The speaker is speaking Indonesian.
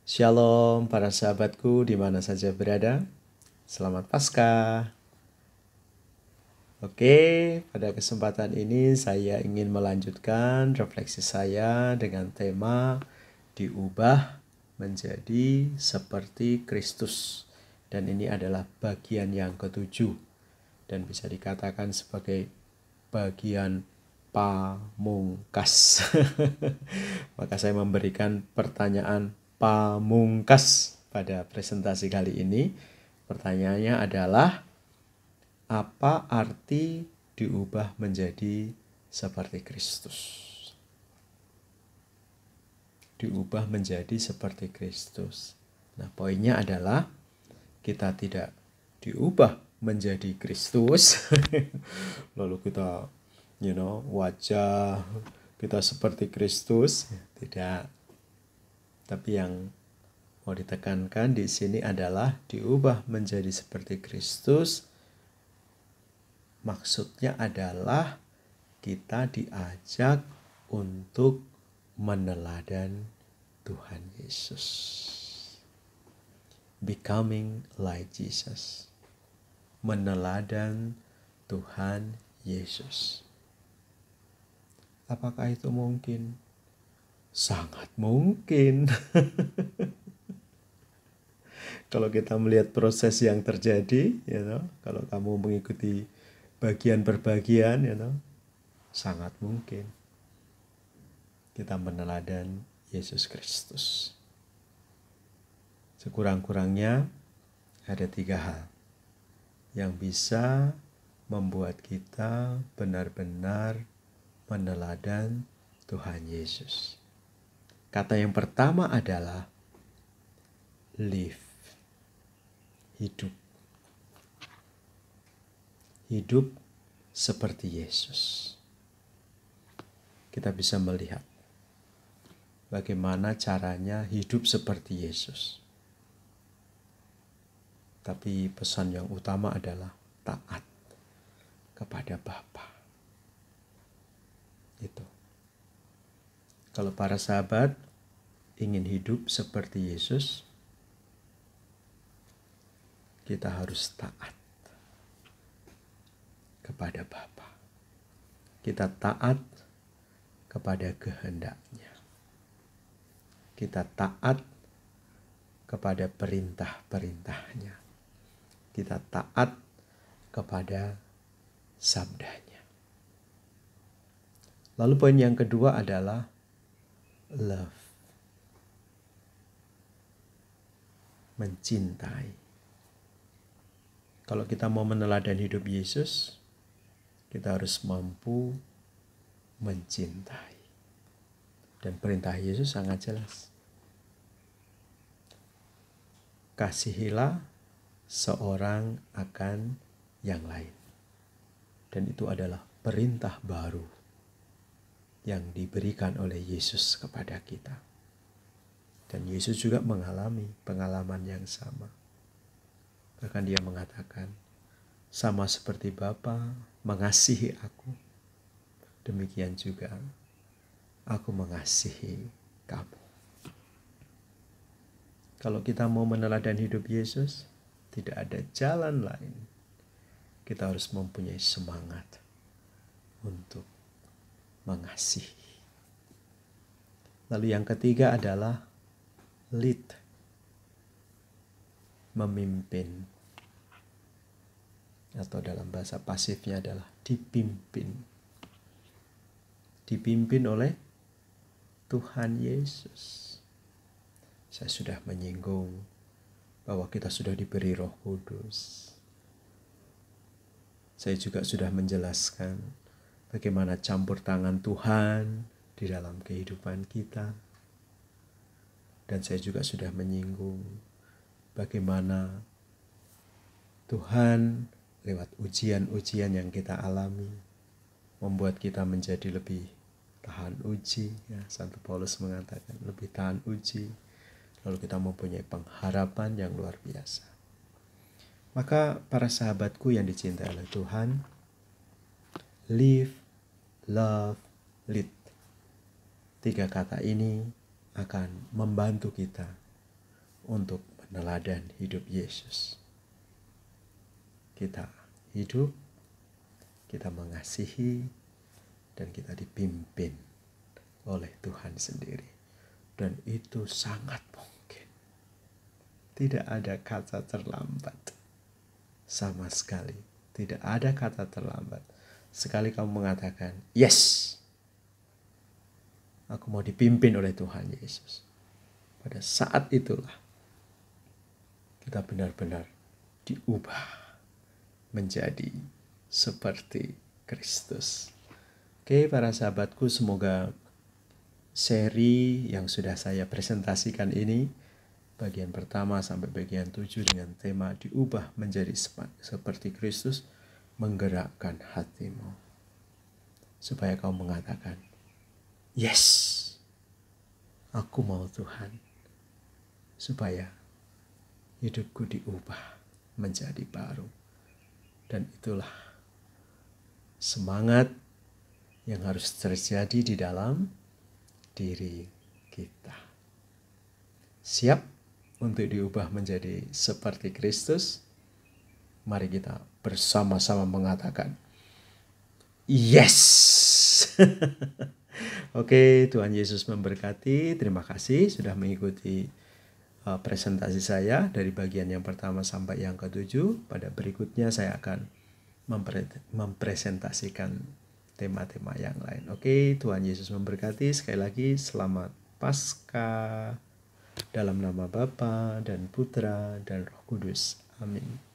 Shalom para sahabatku di mana saja berada. Selamat Paskah. Oke, pada kesempatan ini saya ingin melanjutkan refleksi saya dengan tema diubah menjadi seperti Kristus. Dan ini adalah bagian yang ketujuh dan bisa dikatakan sebagai bagian pamungkas. Maka saya memberikan pertanyaan pamungkas pada presentasi kali ini. Pertanyaannya adalah, apa arti diubah menjadi seperti Kristus? Diubah menjadi seperti Kristus. Nah, poinnya adalah kita tidak diubah menjadi Kristus. Lalu kita wajah kita seperti Kristus, tidak. Tapi yang mau ditekankan di sini adalah diubah menjadi seperti Kristus. Maksudnya adalah kita diajak untuk meneladan Tuhan Yesus. Becoming like Jesus. Meneladan Tuhan Yesus. Apakah itu mungkin? Sangat mungkin. Kalau kita melihat proses yang terjadi, kalau kamu mengikuti bagian per bagian, sangat mungkin kita meneladan Yesus Kristus. Sekurang-kurangnya ada 3 hal yang bisa membuat kita benar-benar meneladan Tuhan Yesus. Kata yang pertama adalah live, hidup. Hidup seperti Yesus. Kita bisa melihat bagaimana caranya hidup seperti Yesus. Tapi pesan yang utama adalah taat kepada Bapa. Itu. Kalau para sahabat ingin hidup seperti Yesus, kita harus taat kepada Bapa. Kita taat kepada kehendak-Nya. Kita taat kepada perintah-perintah-Nya. Kita taat kepada sabda-Nya. Lalu poin yang kedua adalah love. Mencintai. Kalau kita mau meneladan hidup Yesus, kita harus mampu mencintai. Dan perintah Yesus sangat jelas. Kasihilah seorang akan yang lain. Dan itu adalah perintah baru yang diberikan oleh Yesus kepada kita. Dan Yesus juga mengalami pengalaman yang sama. Bahkan dia mengatakan, sama seperti Bapa mengasihi aku, demikian juga aku mengasihi kamu. Kalau kita mau meneladan hidup Yesus, tidak ada jalan lain. Kita harus mempunyai semangat untuk mengasihi. Lalu yang ketiga adalah lead. Memimpin. Atau dalam bahasa pasifnya adalah dipimpin. Dipimpin oleh Tuhan Yesus. Saya sudah menyinggung bahwa kita sudah diberi Roh Kudus. Saya juga sudah menjelaskan bagaimana campur tangan Tuhan di dalam kehidupan kita. Dan saya juga sudah menyinggung bagaimana Tuhan lewat ujian-ujian yang kita alami membuat kita menjadi lebih tahan uji. Santo Paulus mengatakan lebih tahan uji. Lalu kita mempunyai pengharapan yang luar biasa. Maka para sahabatku yang dicintai oleh Tuhan, live, love, lead. 3 kata ini akan membantu kita untuk meneladan hidup Yesus. Kita hidup, kita mengasihi, dan kita dipimpin oleh Tuhan sendiri. Dan itu sangat mungkin. Tidak ada kata terlambat. Sama sekali. Tidak ada kata terlambat. Sekali kamu mengatakan, yes, aku mau dipimpin oleh Tuhan Yesus. Pada saat itulah kita benar-benar diubah menjadi seperti Kristus. Oke, para sahabatku, semoga seri yang sudah saya presentasikan ini, bagian pertama sampai bagian 7 dengan tema diubah menjadi seperti Kristus, menggerakkan hatimu. Supaya kau mengatakan, yes, aku mau Tuhan. Supaya hidupku diubah menjadi baru. Dan itulah semangat yang harus terjadi di dalam diri kita. Siap untuk diubah menjadi seperti Kristus? Mari kita bersama-sama mengatakan, yes! Oke, Tuhan Yesus memberkati. Terima kasih sudah mengikuti presentasi saya dari bagian yang pertama sampai yang ke-7. Pada berikutnya saya akan mempresentasikan tema-tema yang lain. Oke, Tuhan Yesus memberkati. Sekali lagi selamat Paskah dalam nama Bapa dan Putra dan Roh Kudus. Amin.